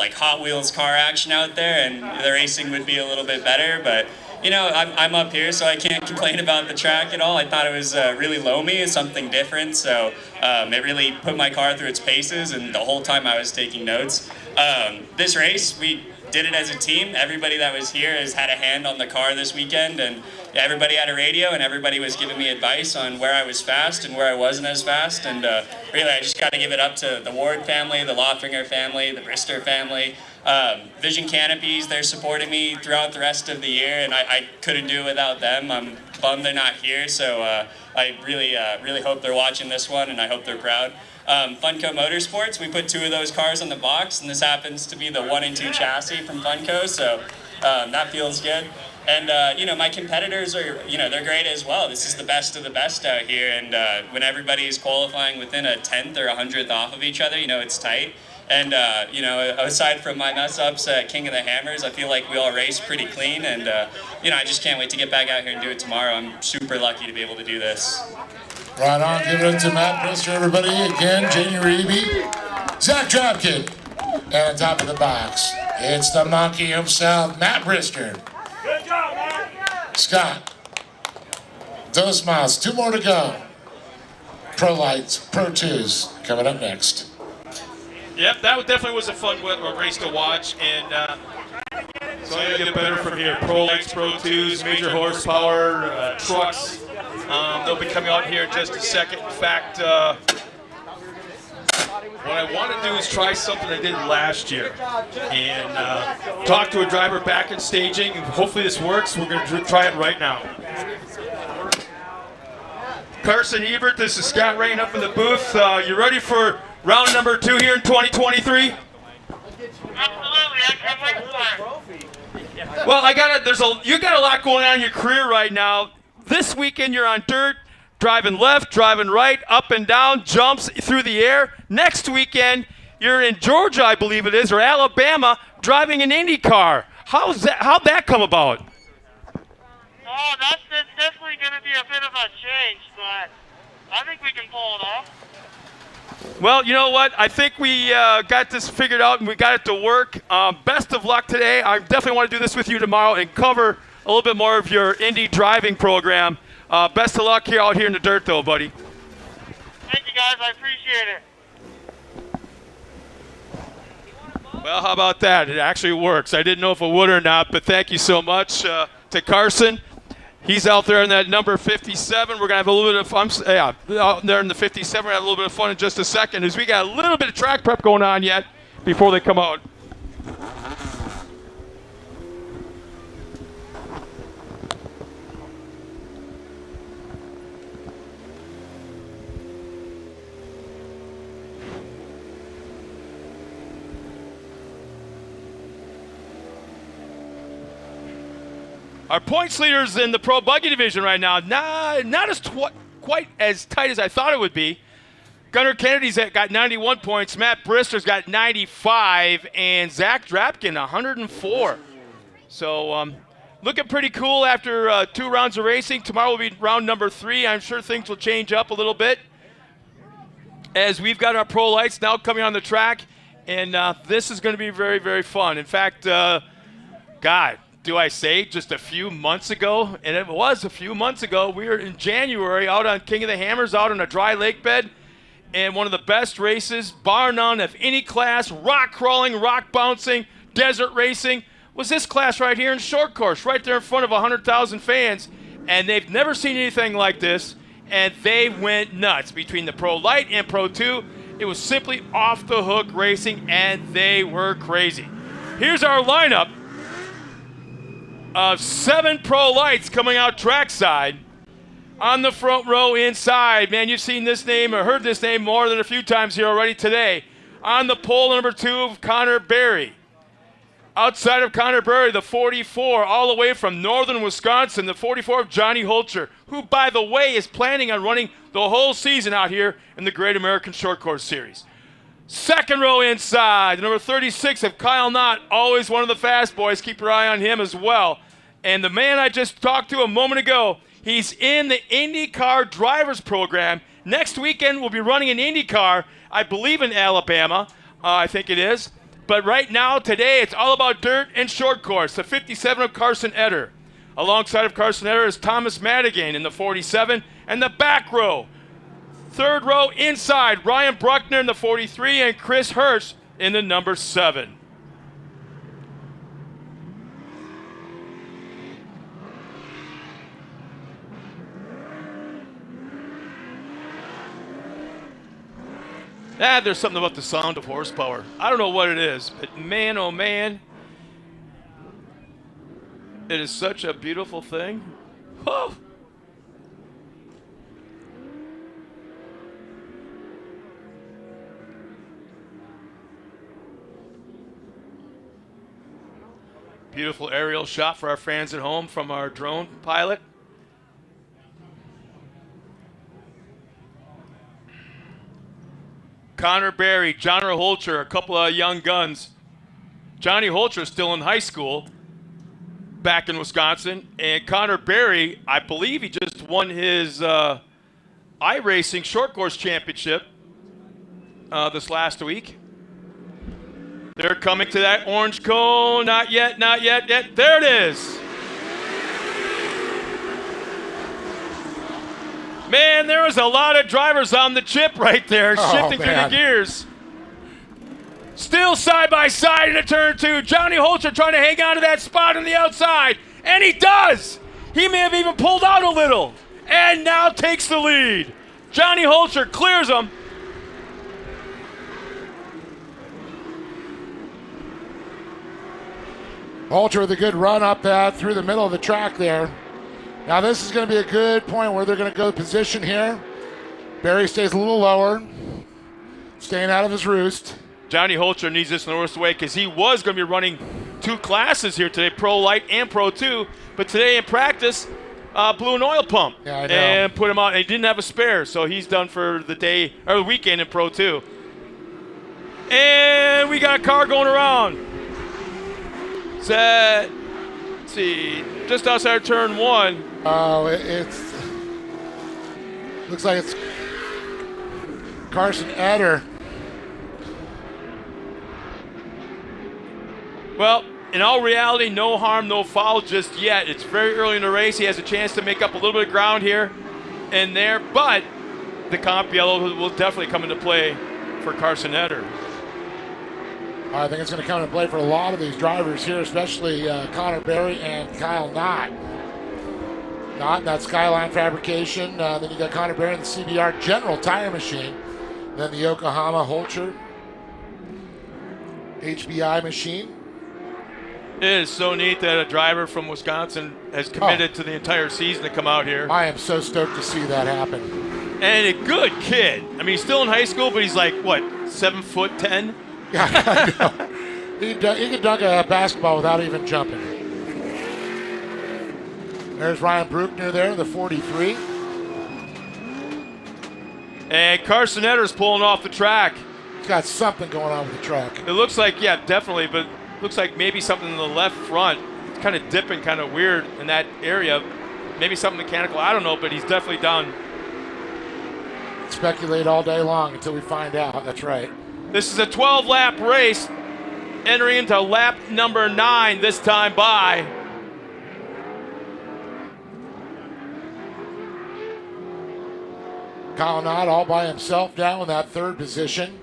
like Hot Wheels car action out there, and the racing would be a little bit better. But you know, I'm up here, so I can't complain about the track at all. I thought it was really loamy, it's something different, so it really put my car through its paces, and the whole time I was taking notes. This race, we did it as a team. Everybody that was here has had a hand on the car this weekend, and everybody had a radio, and everybody was giving me advice on where I was fast and where I wasn't as fast. And really, I just got to give it up to the Ward family, the Lothringer family, the Brister family, Vision Canopies. They're supporting me throughout the rest of the year, and I couldn't do it without them. I'm bummed they're not here, so I really hope they're watching this one, and I hope they're proud. Funko Motorsports, we put 2 of those cars on the box, and this happens to be the 1 and 2 chassis from Funko, so that feels good. And you know, my competitors are, you know, they're great as well. This is the best of the best out here, and when everybody is qualifying within a 10th or 100th off of each other, you know, it's tight. And you know, aside from my mess ups at King of the Hammers, I feel like we all race pretty clean, and you know, I just can't wait to get back out here and do it tomorrow. I'm super lucky to be able to do this. Right on, give it up to Matt Brister, everybody. Again, Janie Reeby, Zach Drapkin, and on top of the box, it's the monkey himself, Matt Brister. Good job, man. Scott, those miles, 2 more to go. Pro Lights, Pro 2s, coming up next. Yep, that definitely was a fun race to watch, and it's only going to get better from here. Pro Lights, Pro 2s, major horsepower, trucks. They'll be coming out here in just a second. In fact, what I want to do is try something I did last year and talk to a driver back in staging. Hopefully this works. We're going to try it right now. Carson Hebert, this is Scott Rain up in the booth. You ready for round number 2 here in 2023? Absolutely, I can't wait for it. Well, you got a lot going on in your career right now. This weekend you're on dirt, driving left, driving right, up and down, jumps through the air. Next weekend you're in Georgia, I believe it is, or Alabama, driving an Indy car. How'd that come about? Oh, that's definitely going to be a bit of a change, but I think we can pull it off. Well, you know what? I think we got this figured out and we got it to work. Best of luck today. I definitely want to do this with you tomorrow and cover a little bit more of your Indy driving program. Best of luck out here in the dirt, though, buddy. Thank you, guys. I appreciate it. Well, how about that? It actually works. I didn't know if it would or not, but thank you so much to Carson. He's out there in that number 57. We're going to have a little bit of fun. Yeah, out there in the 57. We're going to have a little bit of fun in just a second as we got a little bit of track prep going on yet before they come out. Our points leaders in the Pro Buggy division right now, not as quite as tight as I thought it would be. Gunnar Kennedy's got 91 points, Matt Brister's got 95, and Zach Drapkin 104. So looking pretty cool after 2 rounds of racing. Tomorrow will be round number 3. I'm sure things will change up a little bit as we've got our Pro Lights now coming on the track, and this is going to be very, very fun. In fact, God, do I say just a few months ago, and it was a few months ago, we were in January out on King of the Hammers out on a dry lake bed, and one of the best races, bar none, of any class, rock crawling, rock bouncing, desert racing, was this class right here in short course, right there in front of 100,000 fans, and they've never seen anything like this, and they went nuts between the Pro Lite and Pro 2. It was simply off-the-hook racing, and they were crazy. Here's our lineup of 7 Pro Lights coming out trackside. On the front row inside, man, you've seen this name or heard this name more than a few times here already today. On the pole, number 2 of Connor Berry. Outside of Connor Berry, the 44, all the way from northern Wisconsin, the 44 of Johnny Holcher, who, by the way, is planning on running the whole season out here in the Great American Short Course Series. Second row inside, the number 36 of Kyle Knott, always one of the fast boys. Keep your eye on him as well. And the man I just talked to a moment ago, he's in the IndyCar Drivers Program. Next weekend we'll be running an IndyCar, I believe in Alabama, I think it is. But right now, today, it's all about dirt and short course. The 57 of Carson Eder. Alongside of Carson Eder is Thomas Madigan in the 47. And the back row, third row inside, Ryan Bruckner in the 43 and Chris Hirsch in the number 7. There's something about the sound of horsepower. I don't know what it is, but man, oh man, it is such a beautiful thing. Whoa. Beautiful aerial shot for our fans at home from our drone pilot. Connor Berry, Johnny Holcher, a couple of young guns. Johnny Holcher is still in high school back in Wisconsin. And Connor Berry, I believe he just won his iRacing short course championship this last week. They're coming to that orange cone. Not yet, not yet, yet. There it is. Man, there was a lot of drivers on the chip right there, shifting through the gears. Still side by side into turn 2. Johnny Holcher trying to hang on to that spot on the outside, and he does. He may have even pulled out a little, and now takes the lead. Johnny Holcher clears him. Holcher with a good run up through the middle of the track there. Now this is going to be a good point where they're going to go position here. Barry stays a little lower, staying out of his roost. Johnny Holcher needs this in the worst way because he was going to be running 2 classes here today, Pro Lite and Pro 2. But today in practice, blew an oil pump and put him out. And he didn't have a spare, so he's done for the day or the weekend in Pro 2. And we got a car going around. Set. Let's see, just outside of turn 1. Oh, it's looks like it's Carson Eder. Well, in all reality, no harm, no foul just yet. It's very early in the race. He has a chance to make up a little bit of ground here and there, but the comp yellow will definitely come into play for Carson Eder. I think it's going to come into play for a lot of these drivers here, especially Connor Berry and Kyle Knott. Knott, that Skyline Fabrication. Then you got Connor Berry and the CBR General Tire Machine. Then the Yokohama Holcher HBI machine. It is so neat that a driver from Wisconsin has committed to the entire season to come out here. I am so stoked to see that happen. And a good kid. I mean, he's still in high school, but he's like, what, 7'10"? Yeah, I know. He could dunk a basketball without even jumping. There's Ryan Bruckner there, the 43. And Carson Eder's pulling off the track. He's got something going on with the track. It looks like, yeah, definitely, but looks like maybe something in the left front. It's kind of dipping, kind of weird in that area. Maybe something mechanical, I don't know, but he's definitely done. Speculate all day long until we find out, that's right. This is a 12-lap race, entering into lap number 9 this time by. Kyle Knott all by himself now in that 3rd position.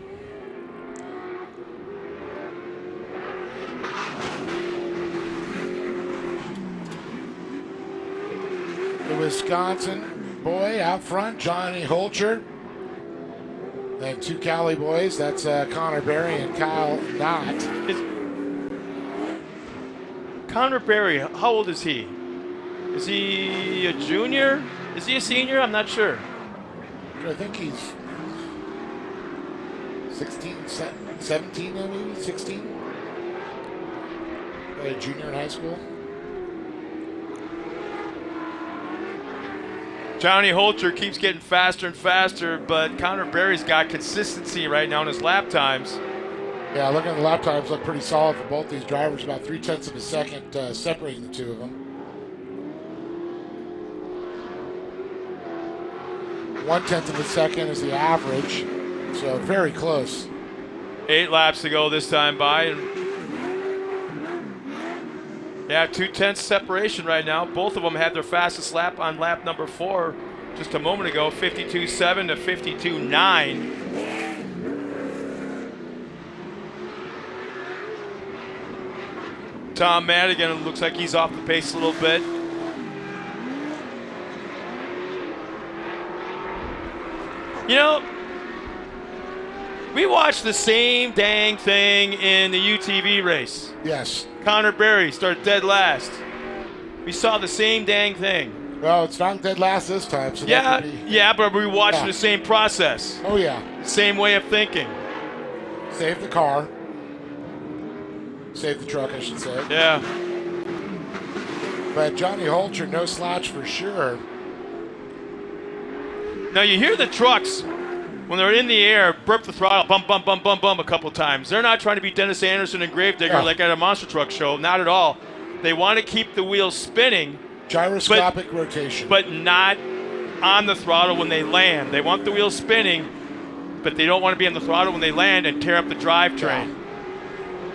The Wisconsin boy out front, Johnny Holcher. Then 2 Cali boys, that's Connor Berry and Kyle Knott. Connor Berry, how old is he? Is he a junior? Is he a senior? I'm not sure. I think he's 16, 17 maybe, 16. A junior in high school. Johnny Holcher keeps getting faster and faster, but Connor Berry's got consistency right now in his lap times. Yeah, looking at the lap times, look pretty solid for both these drivers. About 0.3 of a second separating the two of them. 0.1 of a second is the average, so very close. 8 laps to go this time by. And yeah, 2/10 separation right now. Both of them had their fastest lap on lap number 4 just a moment ago, 52.7 to 52.9. Tom Madigan looks like he's off the pace a little bit. You know, we watched the same dang thing in the UTV race. Yes. Connor Berry started dead last. We saw the same dang thing. Well, it's not dead last this time, so Yeah, that could be. yeah, but we watched Yeah. the same process. Oh, yeah. Same way of thinking. Save the car. Save the truck, I should say. Yeah. But Johnny Holcher, no slouch for sure. Now you hear the trucks when they're in the air, burp the throttle, bump, bump, bump, bump, bump a couple times. They're not trying to be Dennis Anderson and Gravedigger No. like at a monster truck show. Not at all. They want to keep the wheels spinning, Gyroscopic rotation. but not on the throttle when they land. They want the wheels spinning, but they don't want to be on the throttle when they land and tear up the drivetrain.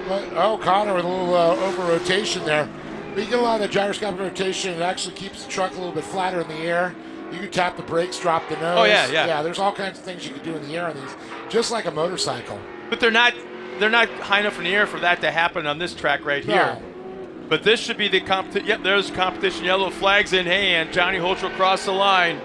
But, oh, Connor with a little over rotation there. But you get a lot of the gyroscopic rotation. It actually keeps the truck a little bit flatter in the air. You can tap the brakes, drop the nose. Oh, yeah, yeah. Yeah, there's all kinds of things you can do in the air on these, just like a motorcycle. But they're not high enough in the air for that to happen on this track right here. No. But this should be the competition. Yep, there's the competition. Yellow flags in hand. Johnny Holtz will cross the line.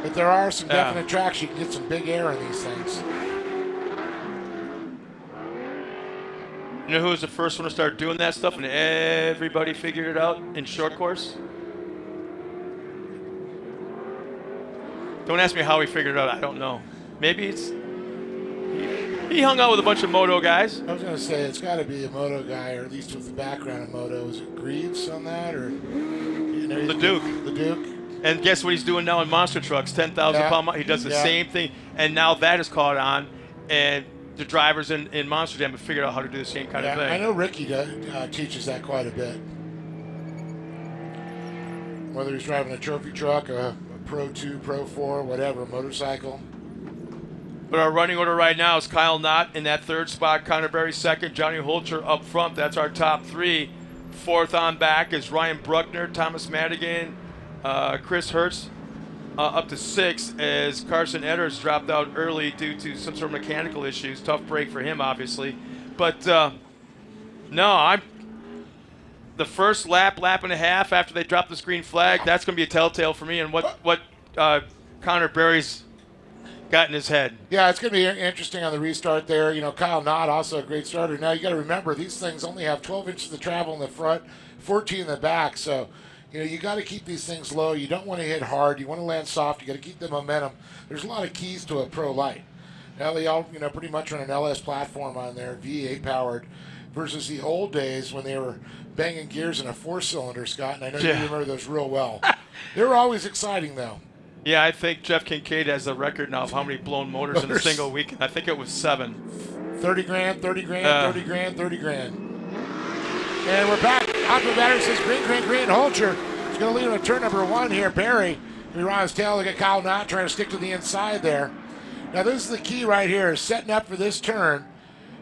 But there are some definite tracks you can get some big air in these things. You know who was the first one to start doing that stuff and everybody figured it out in short course? Don't ask me how he figured it out. I don't know. Maybe it's... He hung out with a bunch of moto guys. I was going to say, it's got to be a moto guy, or at least with the background of moto. Is it Greaves on that? Or The Duke. The Duke. And guess what he's doing now in monster trucks? 10,000 pound. He does the same thing. And now that is caught on. And the drivers in Monster Jam have figured out how to do the same kind of thing. I know Ricky teaches that quite a bit. Whether he's driving a trophy truck, a Pro 2, Pro 4, whatever, motorcycle. But our running order right now is Kyle Knott in that third spot, Connor Berry second, Johnny Holcher up front. That's our top 3. Fourth on back is Ryan Bruckner, Thomas Madigan, Chris Hertz up to 6 as Carson Edders dropped out early due to some sort of mechanical issues. Tough break for him, obviously. But no, the first lap and a half after they drop this green flag, that's going to be a telltale for me and what Connor Berry's got in his head. Yeah, it's going to be interesting on the restart there. You know, Kyle Knott, also a great starter. Now, you got to remember, these things only have 12 inches of travel in the front, 14 in the back. So, you know, you got to keep these things low. You don't want to hit hard. You want to land soft. You got to keep the momentum. There's a lot of keys to a Pro Lite. Now, they all, you know, pretty much run an LS platform on there, V8 powered, versus the old days when they were banging gears in a 4-cylinder, Scott, and I know you remember those real well. They were always exciting, though. Yeah, I think Jeff Kincaid has a record now of how many blown motors in a single weekend. I think it was 7. 30 grand, 30 grand, 30 grand, 30 grand. And we're back. Aqua Battery says green, green, green. Holcher is going to lead him to turn number 1 here. Barry, we on his tail. Look at Kyle Knott trying to stick to the inside there. Now, this is the key right here, setting up for this turn.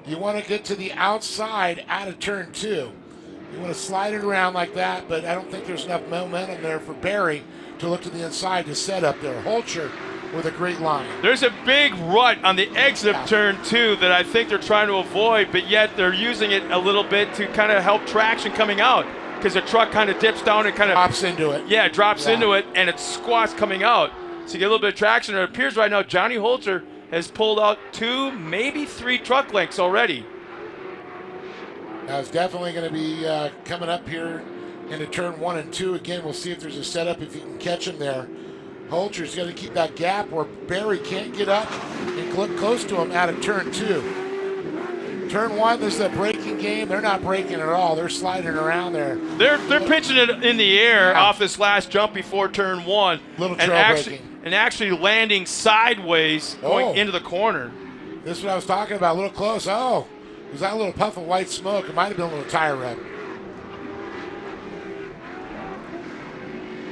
You want to get to the outside out of turn 2. You want to slide it around like that, but I don't think there's enough momentum there for Barry to look to the inside to set up there. Holcher with a great line. There's a big rut on the exit of turn 2 that I think they're trying to avoid, but yet they're using it a little bit to kind of help traction coming out because the truck kind of dips down and kind of drops into it. Yeah, drops into it, and it squats coming out. So you get a little bit of traction. It appears right now Johnny Holcher has pulled out 2, maybe 3 truck lengths already. Now it's definitely going to be coming up here into turn 1 and 2. Again, we'll see if there's a setup, if you can catch him there. Holcher's got to keep that gap where Barry can't get up and close to him out of turn 2. Turn 1, this is a braking game. They're not braking at all. They're sliding around there. They're pitching it in the air off this last jump before turn 1. Little trail braking. And actually landing sideways going into the corner. This is what I was talking about, a little close. Oh, was that a little puff of white smoke? It might have been a little tire rev.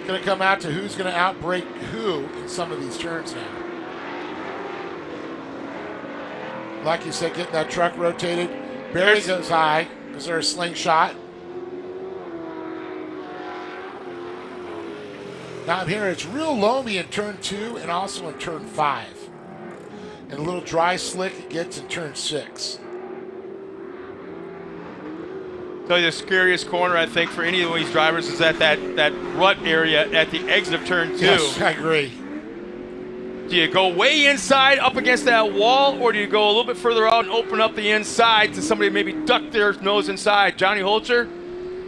going to come out to who's going to outbrake who in some of these turns now. Like you said, getting that truck rotated. Barry goes high. Is there a slingshot? Now here it's real loamy in turn 2 and also in turn 5. And a little dry slick it gets in turn 6. So the scariest corner, I think, for any of these drivers is at that rut area at the exit of turn 2. Yes, I agree. Do you go way inside up against that wall, or do you go a little bit further out and open up the inside to somebody maybe duck their nose inside? Johnny Holzer?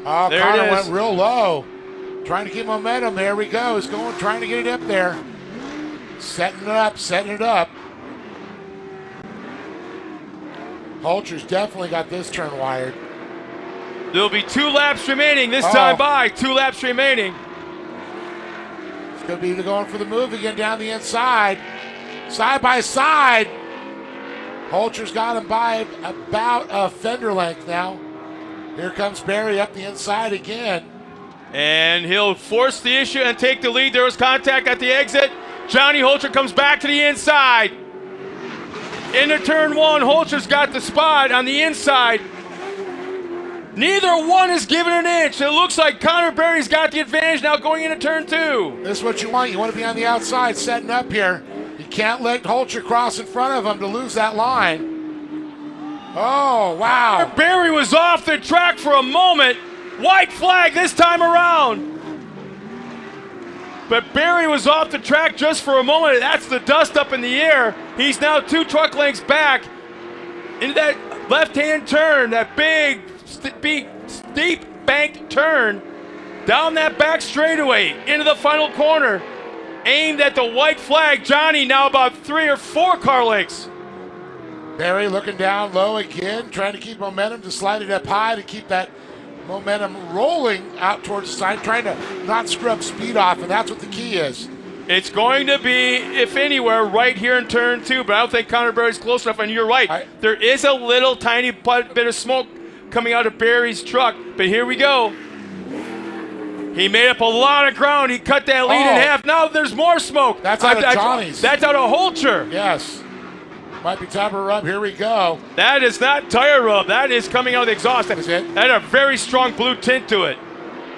Oh, there Connor it is. went real low. Trying to keep momentum. There we go. He's going, trying to get it up there. Setting it up, setting it up. Holzer's definitely got this turn wired. There'll be 2 laps remaining this time by. 2 laps remaining. It's going to be going for the move again down the inside. Side by side. Holzer's got him by about a fender length now. Here comes Barry up the inside again. And he'll force the issue and take the lead. There was contact at the exit. Johnny Holzer comes back to the inside. Into turn 1, Holzer's got the spot on the inside. Neither one is given an inch. It looks like Connor Berry's got the advantage now going into turn 2. This is what you want. You want to be on the outside setting up here. You can't let Holzer cross in front of him to lose that line. Oh, wow. Connor Berry was off the track for a moment. White flag this time around. But Berry was off the track just for a moment. That's the dust up in the air. He's now 2 truck lengths back into that left-hand turn, that big, steep banked turn down that back straightaway into the final corner. Aimed at the white flag. Johnny now about 3 or 4 car lengths. Barry looking down low again, trying to keep momentum to slide it up high to keep that momentum rolling out towards the side, trying to not scrub speed off, and that's what the key is. It's going to be, if anywhere, right here in turn 2, but I don't think Connor Berry's close enough, and you're right. There is a little tiny bit of smoke coming out of Barry's truck, but here we go. He made up a lot of ground. He cut that lead in half. Now there's more smoke. That's out of Johnny's. That's out of Holzer. Yes. Might be time to rub. Here we go. That is not tire rub. That is coming out of the exhaust. Is it? That had a very strong blue tint to it.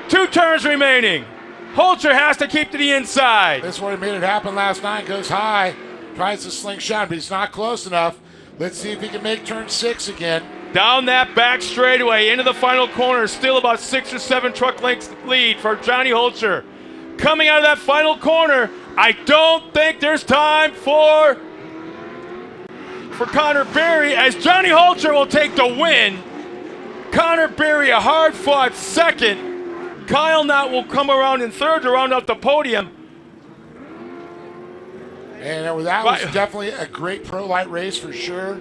2 turns remaining. Holzer has to keep to the inside. This is where he made it happen last night. Goes high. Tries to slingshot, but he's not close enough. Let's see if he can make turn 6 again. Down that back straightaway into the final corner. Still about 6 or 7 truck lengths lead for Johnny Holzer. Coming out of that final corner, I don't think there's time for Connor Berry, as Johnny Holzer will take the win. Connor Berry a hard-fought second. Kyle Knott will come around in third to round out the podium. And that was definitely a great Pro Lite race for sure.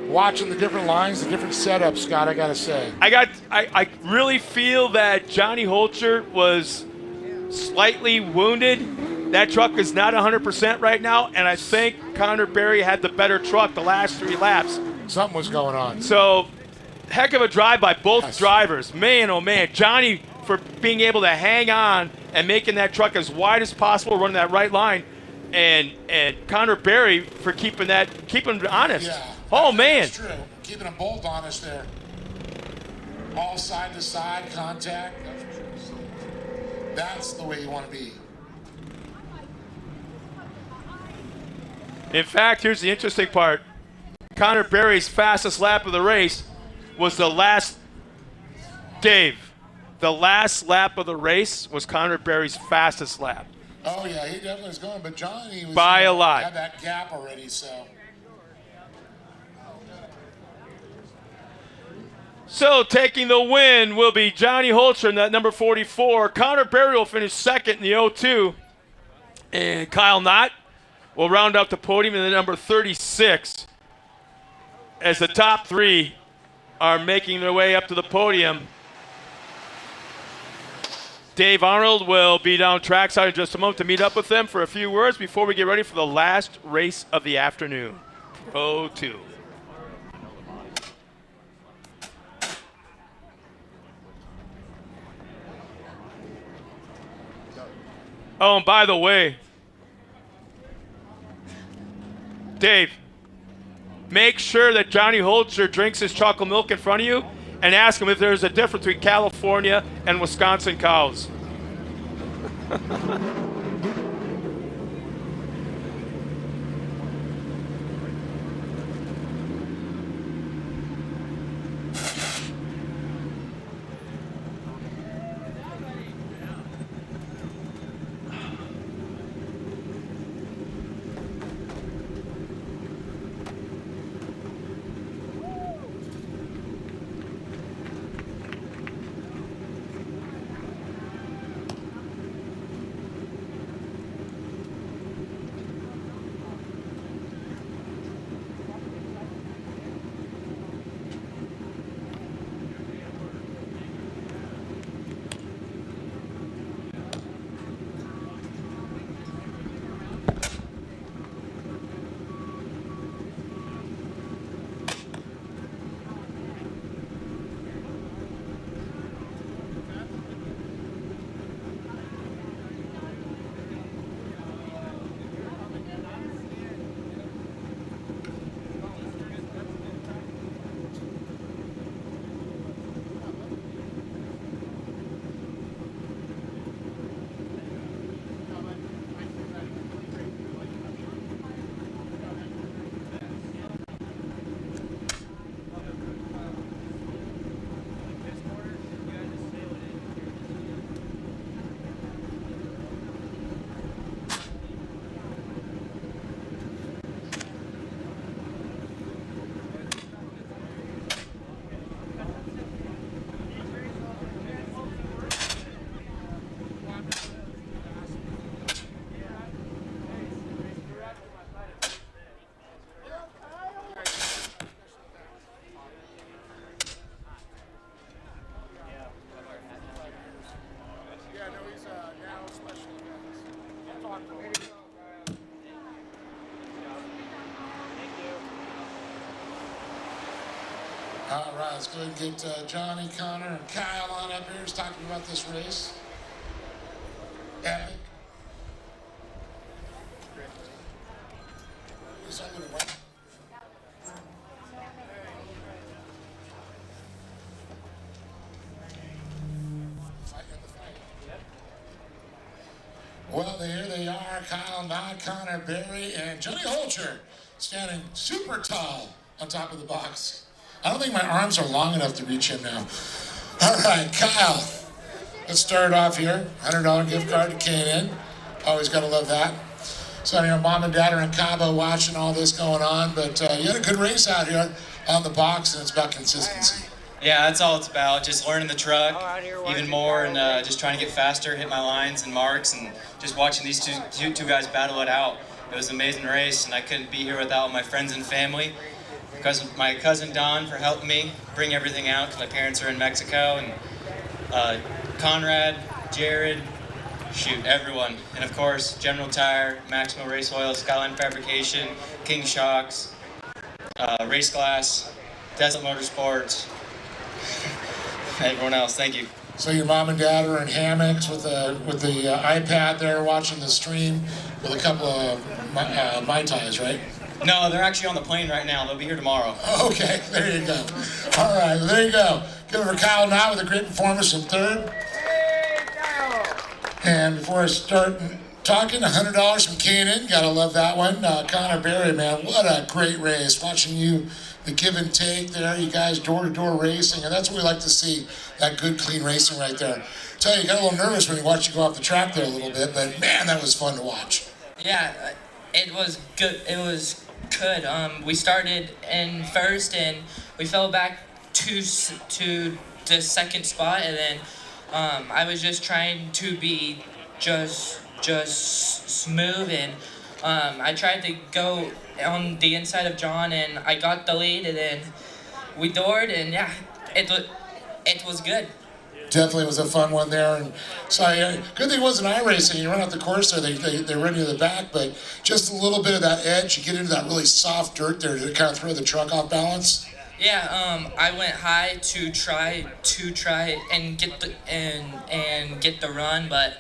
Watching the different lines, the different setups, Scott, I gotta say. I really feel that Johnny Holzer was slightly wounded. That truck is not 100% right now, and I think Connor Berry had the better truck the last 3 laps. Something was going on. So, heck of a drive by both drivers. Man, oh man, Johnny for being able to hang on and making that truck as wide as possible, running that right line, and Connor Berry for keeping him honest. Yeah. Oh man. That's true. Keeping them both honest there. All side to side contact. That's the way you want to be. In fact, here's the interesting part. Connor Berry's fastest lap of the race was the last, Dave, the last lap of the race was Connor Berry's fastest lap. Oh, yeah, he definitely was going, but Johnny was by a lot. Had that gap already, so. So taking the win will be Johnny Holzer in that number 44. Connor Berry will finish second in the 02. And Kyle Knott will round out the podium in the number 36 as the top 3 are making their way up to the podium. Dave Arnold will be down trackside in just a moment to meet up with them for a few words before we get ready for the last race of the afternoon, Pro 2. Oh, and by the way, Dave, make sure that Johnny Holzer drinks his chocolate milk in front of you and ask him if there's a difference between California and Wisconsin cows. All right, let's go ahead and get Johnny, Connor, and Kyle on up here. Just talking about this race. Epic. Who's on the way? Well, here they are, Kyle Knott, Connor Berry, and Johnny Holzer standing super tall on top of the box. I don't think my arms are long enough to reach him now. All right, Kyle, let's start off here. $100 gift card to K&N. Always got to love that. So, mom and dad are in Cabo watching all this going on, but you had a good race out here on the box, and it's about consistency. Yeah, that's all it's about. Just learning the truck even more and just trying to get faster, hit my lines and marks, and just watching these two guys battle it out. It was an amazing race, and I couldn't be here without my friends and family. Because of my cousin Don for helping me bring everything out, because my parents are in Mexico, and Conrad, Jared, shoot, everyone. And of course, General Tire, Maximo Race Oil, Skyline Fabrication, King Shocks, Race Glass, Desert Motorsports, everyone else, thank you. So your mom and dad are in hammocks with the iPad there watching the stream with a couple of Mai Tais, right? No, they're actually on the plane right now. They'll be here tomorrow. Okay, there you go. All right, well, there you go. Give it for Kyle Knott with a great performance in third. And before I start talking, $100 from K&N. Gotta love that one. Connor Berry, man, what a great race. Watching you, the give and take there, you guys door-to-door racing, and that's what we like to see, that good, clean racing right there. Tell you, got a little nervous when you watched you go off the track there a little bit, but man, that was fun to watch. Yeah, it was good. It was good. We started in first, and we fell back to the second spot, and then I was just trying to be just smooth, and I tried to go on the inside of John, and I got the lead, and then we doored, and yeah, it was good. Definitely was a fun one there, and so good thing it wasn't iRacing. You run out the course there, they run you to the back, but just a little bit of that edge, you get into that really soft dirt there to kind of throw the truck off balance. Yeah, I went high to try and get the run, but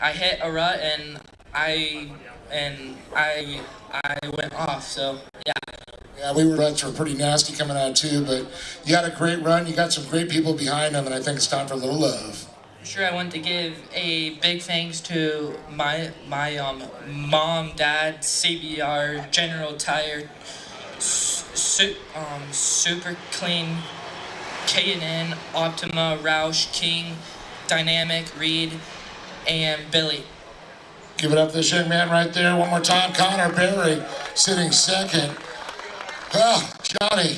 I hit a rut and I went off. So yeah. Yeah, we were ruts were pretty nasty coming out too, but you had a great run. You got some great people behind them, and I think it's time for a little love. Sure, I want to give a big thanks to my mom, dad, CBR, General Tire, Super Clean, K&N, Optima, Roush, King, Dynamic, Reed, and Billy. Give it up to this young man right there. One more time, Connor Berry sitting second. Well, Johnny,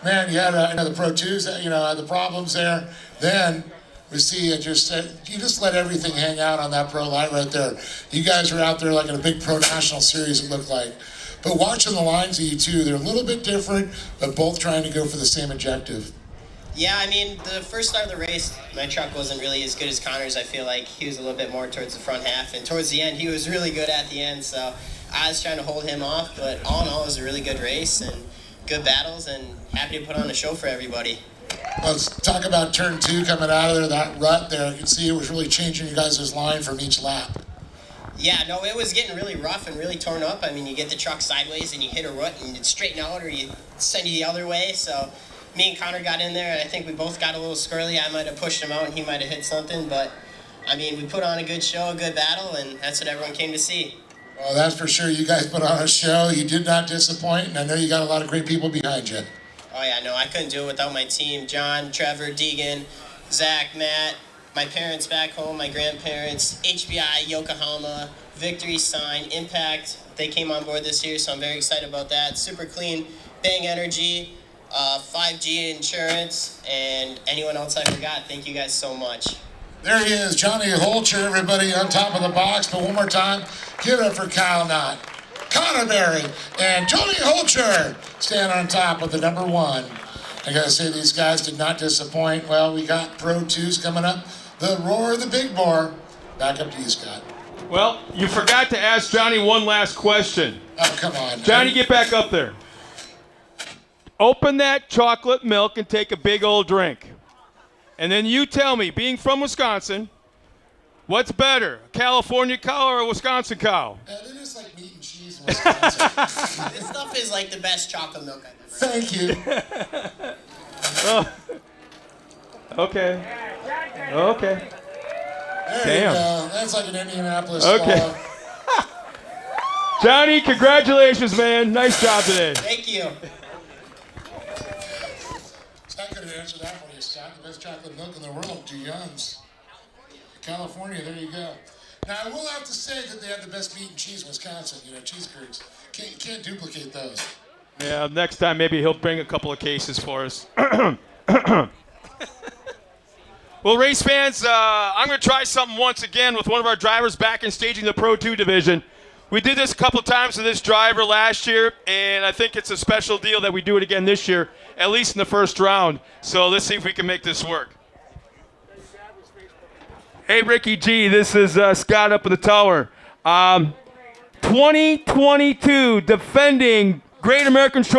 man, you had the Pro 2s, had the problems there. Then we see you just let everything hang out on that Pro Lite right there. You guys were out there like in a big Pro National Series, it looked like. But watching the lines of you two, they're a little bit different, but both trying to go for the same objective. Yeah, I mean, the first start of the race, my truck wasn't really as good as Connor's. I feel like he was a little bit more towards the front half, and towards the end, he was really good at the end, so I was trying to hold him off, but all in all, it was a really good race and good battles, and happy to put on a show for everybody. Let's talk about turn 2 coming out of there, that rut there. You can see it was really changing you guys' line from each lap. Yeah, no, it was getting really rough and really torn up. I mean, you get the truck sideways and you hit a rut and it straighten out, or you send you the other way, so me and Connor got in there, and I think we both got a little squirrely. I might have pushed him out, and he might have hit something. But, I mean, we put on a good show, a good battle, and that's what everyone came to see. Well, that's for sure. You guys put on a show. You did not disappoint, and I know you got a lot of great people behind you. Oh, yeah, no, I couldn't do it without my team. John, Trevor, Deegan, Zach, Matt, my parents back home, my grandparents, HBI, Yokohama, Victory Sign, Impact. They came on board this year, so I'm very excited about that. Super Clean, Bang Energy, 5G Insurance, and anyone else I forgot. Thank you guys so much. There he is, Johnny Holcher, everybody on top of the box. But one more time, give it up for Kyle Knott, Connor Berry, and Johnny Holcher stand on top with the number 1. I gotta say, these guys did not disappoint. Well, we got Pro 2s coming up. The Roar of the Big Bore. Back up to you, Scott. Well, you forgot to ask Johnny one last question. Oh, come on. Johnny, get back up there. Open that chocolate milk and take a big old drink. And then you tell me, being from Wisconsin, what's better, a California cow or a Wisconsin cow? They're just like meat and cheese in Wisconsin. This stuff is like the best chocolate milk I've ever Thank you. Oh. Okay. Okay. There Damn. you go. That's like an Indianapolis Okay. Johnny, congratulations, man. Nice job today. Thank you. I could have answered that for you, Scott. The best chocolate milk in the world, DeYoung's. California, there you go. Now, I will have to say that they have the best meat and cheese in Wisconsin. Cheese curds. Can't duplicate those. Yeah, next time maybe he'll bring a couple of cases for us. Well, race fans, I'm going to try something once again with one of our drivers back in staging the Pro 2 division. We did this a couple times with this driver last year, and I think it's a special deal that we do it again this year, at least in the first round. So let's see if we can make this work. Hey, Ricky G, this is Scott up in the tower. 2022 defending Great American Short